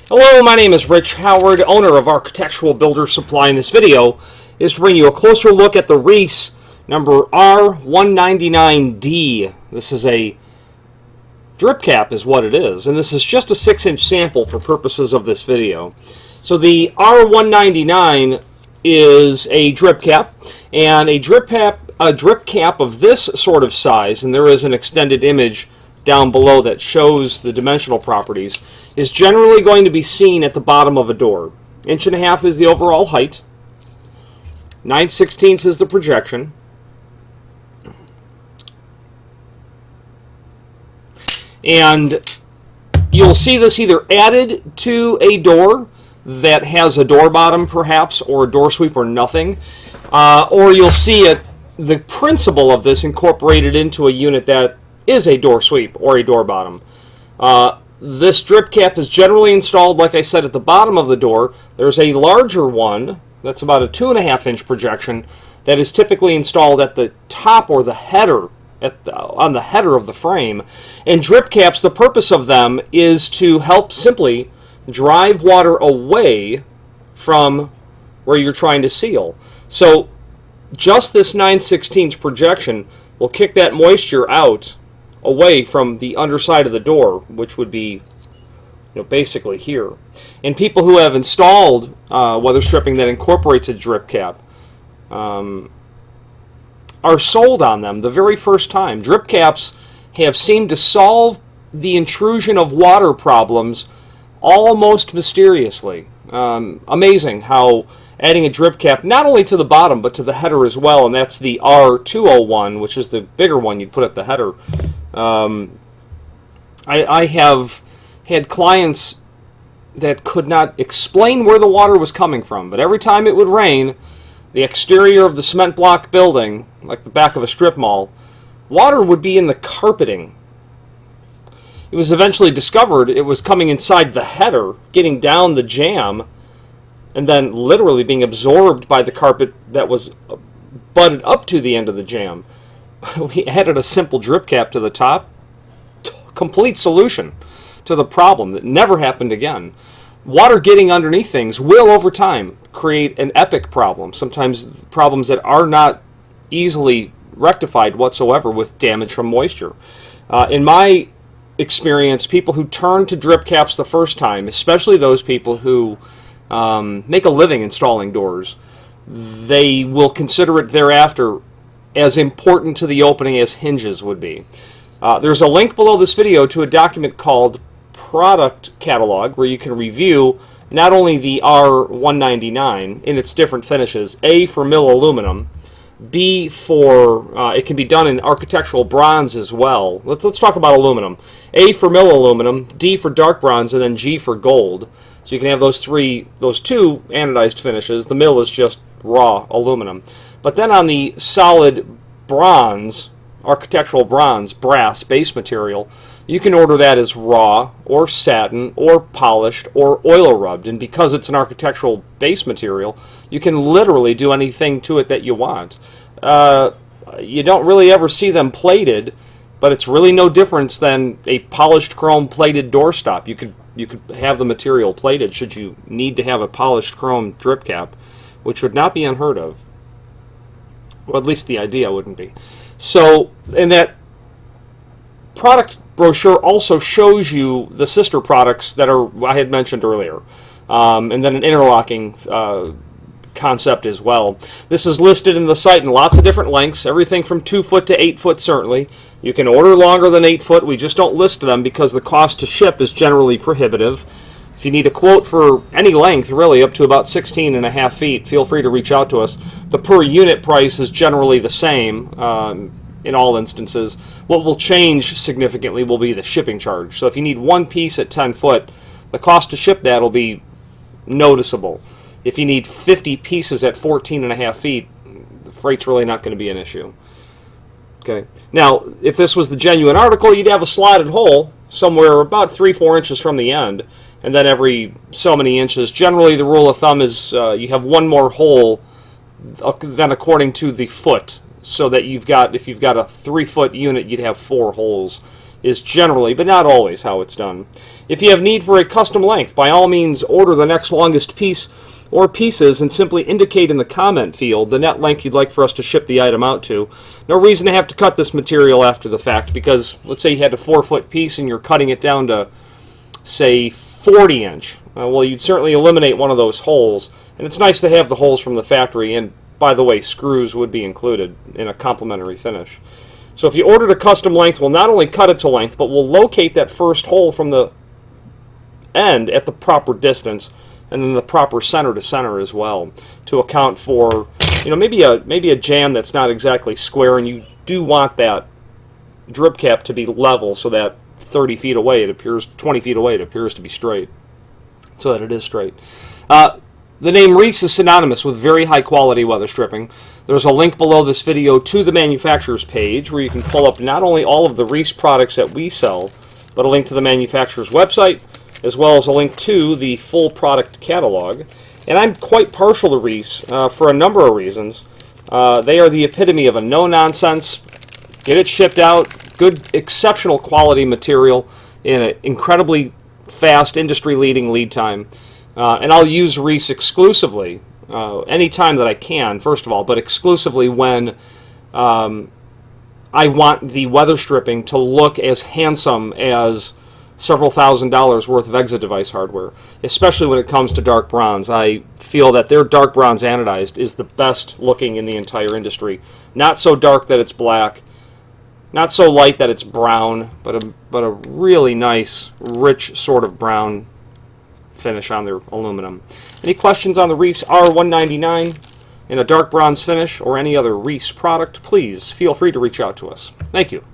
Hello, my name is Rich Howard, owner of Architectural Builder Supply. In this video is to bring you a closer look at the Reese number R199D. This is a drip cap is what it is, and this is just a 6-inch sample for purposes of this video. So the R199 is a drip cap, and a drip cap of this sort of size, and there is an extended image down below that shows the dimensional properties, is generally going to be seen at the bottom of a door. 1.5 inches is the overall height. 9/16 is the projection. And you'll see this either added to a door that has a door bottom perhaps, or a door sweep, or nothing. Or you'll see the principle of this incorporated into a unit that is a door sweep or a door bottom. This drip cap is generally installed, like I said, at the bottom of the door. There's a larger one that's about a 2.5-inch projection that is typically installed at the top or the header, on the header of the frame. And drip caps, the purpose of them is to help simply drive water away from where you're trying to seal. So just this 9/16 projection will kick that moisture out away from the underside of the door, which would be, basically here. And people who have installed weather stripping that incorporates a drip cap are sold on them the very first time. Drip caps have seemed to solve the intrusion of water problems almost mysteriously. Amazing how adding a drip cap not only to the bottom but to the header as well, and that's the R201, which is the bigger one you'd put at the header. I have had clients that could not explain where the water was coming from, but every time it would rain, the exterior of the cement block building, like the back of a strip mall, water would be in the carpeting. It was eventually discovered it was coming inside the header, getting down the jamb, and then literally being absorbed by the carpet that was butted up to the end of the jamb. We added a simple drip cap to the top. Complete solution to the problem that never happened again. Water getting underneath things will, over time, create an epic problem. Sometimes problems that are not easily rectified whatsoever with damage from moisture. In my experience, people who turn to drip caps the first time, especially those people who make a living installing doors, they will consider it thereafter as important to the opening as hinges would be. There's a link below this video to a document called Product Catalog, where you can review not only the R199 in its different finishes, A for mill aluminum, B for, it can be done in architectural bronze as well. Let's talk about aluminum. A for mill aluminum, D for dark bronze, and then G for gold. So you can have those two anodized finishes. The mill is just raw aluminum. But then on the solid bronze, architectural bronze, brass base material, you can order that as raw or satin or polished or oil rubbed. And because it's an architectural base material, you can literally do anything to it that you want. You don't really ever see them plated, but it's really no difference than a polished chrome plated doorstop. You could have the material plated should you need to have a polished chrome drip cap, which would not be unheard of. Well, at least the idea wouldn't be. So, and that product brochure also shows you the sister products that I had mentioned earlier, and then an interlocking concept as well. This is listed in the site in lots of different lengths, everything from 2 foot to 8 foot certainly. You can order longer than 8 foot. We just don't list them because the cost to ship is generally prohibitive. If you need a quote for any length, really, up to about 16.5 feet, feel free to reach out to us. The per unit price is generally the same in all instances. What will change significantly will be the shipping charge. So if you need one piece at 10 foot, the cost to ship that will be noticeable. If you need 50 pieces at 14.5 feet, the freight's really not going to be an issue. Okay. Now, if this was the genuine article, you'd have a slotted hole somewhere about 3-4 inches from the end, and then every so many inches. Generally, the rule of thumb is you have one more hole than according to the foot, so that if you've got a 3-foot unit, you'd have 4 holes is generally, but not always, how it's done. If you have need for a custom length, by all means order the next longest piece or pieces and simply indicate in the comment field the net length you'd like for us to ship the item out to. No reason to have to cut this material after the fact, because let's say you had a 4-foot piece and you're cutting it down to, say, 40 inch. Well, you'd certainly eliminate one of those holes, and it's nice to have the holes from the factory, and by the way, screws would be included in a complimentary finish. So if you ordered a custom length, we'll not only cut it to length, but we'll locate that first hole from the end at the proper distance, and then the proper center to center as well, to account for, you know, maybe a jamb that's not exactly square, and you do want that drip cap to be level so that 30 feet away it appears, 20 feet away it appears to be straight, so that it is straight. The name Reese is synonymous with very high quality weather stripping. There's a link below this video to the manufacturer's page where you can pull up not only all of the Reese products that we sell, but a link to the manufacturer's website, as well as a link to the full product catalog. And I'm quite partial to Reese for a number of reasons. They are the epitome of a no-nonsense, get it shipped out, good, exceptional quality material in an incredibly fast, industry-leading lead time. And I'll use Reese exclusively, anytime that I can, first of all, but exclusively when I want the weather stripping to look as handsome as several $1,000s worth of exit device hardware, especially when it comes to dark browns. I feel that their dark bronze anodized is the best looking in the entire industry. Not so dark that it's black, not so light that it's brown, but a really nice, rich sort of brown finish on their aluminum. Any questions on the Reese R199 in a dark bronze finish or any other Reese product, please feel free to reach out to us. Thank you.